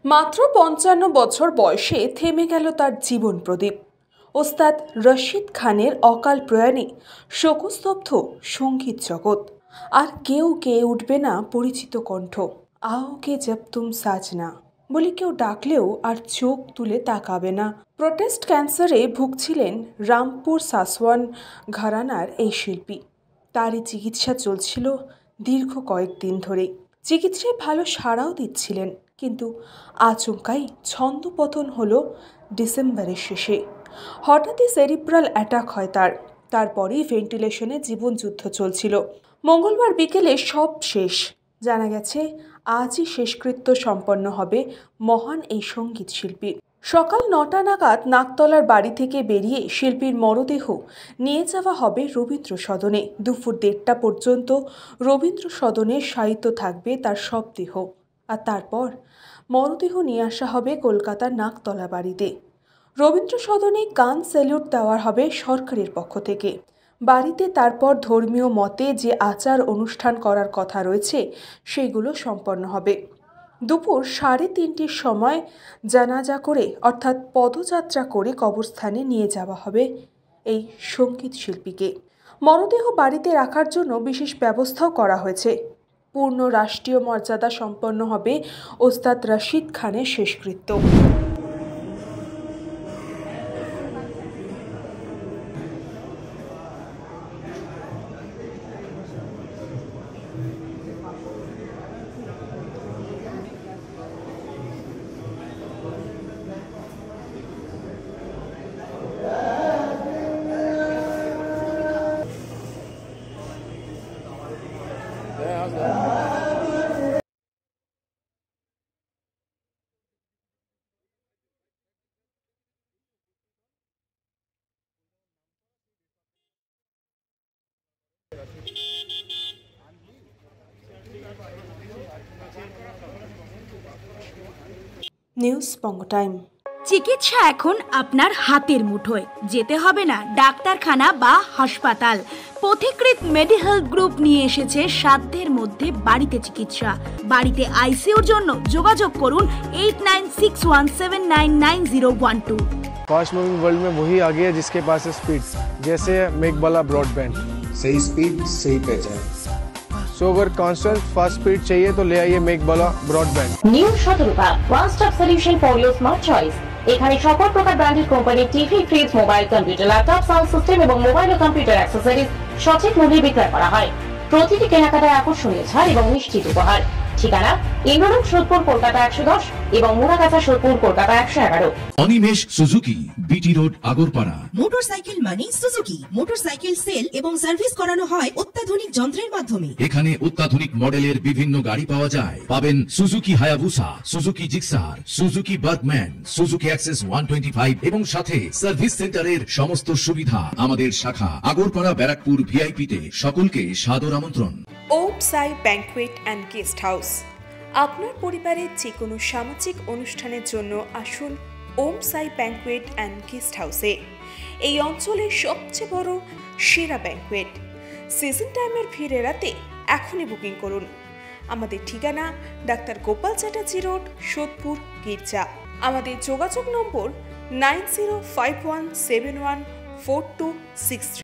মাত্র ৫৫ বছর বয়সে থেমে গেল তার জীবন প্রদীপ। ওস্তাদ রশিদ খানের অকাল প্রয়াণে শোকস্তব্ধ সঙ্গীত জগৎ। আর কেউ গেয়ে উঠবে না পরিচিত কণ্ঠ, আওকে জব তুম সাজনা বলে কেউ ডাকলেও আর চোখ তুলে তাকাবে না। প্রোস্টেট ক্যান্সারে ভুগছিলেন রামপুর সাসওয়ান ঘরানার এই শিল্পী। তারই চিকিৎসা চলছিল দীর্ঘ কয়েকদিন ধরে। চিকিৎসায় ভালো সাড়াও দিচ্ছিলেন, কিন্তু আচমকাই ছন্দপতন হলো ডিসেম্বরের শেষে। হঠাৎই সেরিব্রাল অ্যাটাক হয় তারপরেই ভেন্টিলেশনে জীবনযুদ্ধ চলছিল। মঙ্গলবার বিকেলে সব শেষ। জানা গেছে আজই শেষকৃত্য সম্পন্ন হবে মহান এই সঙ্গীত শিল্পীর। সকাল ৯টা নাগাদ নাকতলার বাড়ি থেকে বেরিয়ে শিল্পীর মরদেহ নিয়ে যাওয়া হবে রবীন্দ্র সদনে। দুপুর ১:৩০ পর্যন্ত রবীন্দ্র সদনে শায়িত থাকবে তার সব দেহ। আর তারপর মরদেহ নিয়ে আসা হবে কলকাতার নাকতলা বাড়িতে। রবীন্দ্র সদনে গান স্যালুট দেওয়া হবে সরকারের পক্ষ থেকে। বাড়িতে তারপর ধর্মীয় মতে যে আচার অনুষ্ঠান করার কথা রয়েছে সেগুলো সম্পন্ন হবে। দুপুর ৩:৩০ সময় জানাজা করে অর্থাৎ পদযাত্রা করে কবরস্থানে নিয়ে যাওয়া হবে এই সঙ্গীত শিল্পীকে। মরদেহ বাড়িতে রাখার জন্য বিশেষ ব্যবস্থাও করা হয়েছে। পূর্ণ রাষ্ট্রীয় মর্যাদা সম্পন্ন হবে ওস্তাদ রশিদ খানের শেষকৃত্য। নিউজ বঙ্গ টাইম। চিকিৎসা এখন আপনার হাতের মুঠোয়। যেতে হবে না ডাক্তারখানা বা হাসপাতাল। পথিকৃৎ মেডিহেলথ গ্রুপ নিয়ে এসেছে সাধ্যের মধ্যে বাড়িতে চিকিৎসা। বাড়িতে আইসিইউর জন্য যোগাযোগ করুন 8961799012। फास्ट मूविंग वर्ल्ड में वही आगे है जिसके पास है स्पीड, जैसे मेघबाला ब्रॉडबैंड। सही स्पीड सही पहचान। सो अगर कांस्टेंट फास्ट स्पीड चाहिए तो ले आइए Meghbala broadband. New Shatarupa one stop solution for your smart choice. এখানে সকল প্রকার ব্র্যান্ডেড কোম্পানির TV, fridge, mobile, computer, laptop, sound system এবং মোবাইল ও কম্পিউটার অ্যাক্সেসরিজ সঠিক মূল্যে বিক্রয় করা হয়। প্রতিটি কেনাকাটায় আকর্ষণীয় ছাড় এবং নিশ্চিত উপহার। ঠিকানা ইন্দ্রলোক সোদপুর কলকাতা ১১০ এবং Muragachha Sodepur Kolkata ১১১। Animesh Suzuki, BT road, Agarpara. Motorcycle মানে সুজুকি। মোটরসাইকেল সেল এবং সার্ভিস করানো হয় অত্যাধুনিক যন্ত্রের মাধ্যমে। এখানে অত্যাধুনিক মডেলের বিভিন্ন গাড়ি পাওয়া যায়। পাবেন Suzuki Hayabusa, Suzuki Gixxer, Suzuki Bergman, Suzuki access 125 এবং সাথে সার্ভিস সেন্টারের সমস্ত সুবিধা। আমাদের শাখা আগরপাড়া ব্যারাকপুর ভিআইপি তে। সকলকে সাদর আমন্ত্রণ। ওম সাই ব্যাংকুয়েট অ্যান্ড গেস্ট হাউস। আপনার পরিবারের যে কোনো সামাজিক অনুষ্ঠানের জন্য আসুন ওম সাই ব্যাংকুয়েট অ্যান্ড গেস্ট হাউসে। এই অঞ্চলের সবচেয়ে বড় সেরা ব্যাংকুয়েট। সিজন টাইমের ভিড় এড়াতে এখনই বুকিং করুন। আমাদের ঠিকানা ডাক্তার গোপাল চ্যাটার্জি রোড, সোদপুর গির্জা। আমাদের যোগাযোগ নম্বর 9051714263।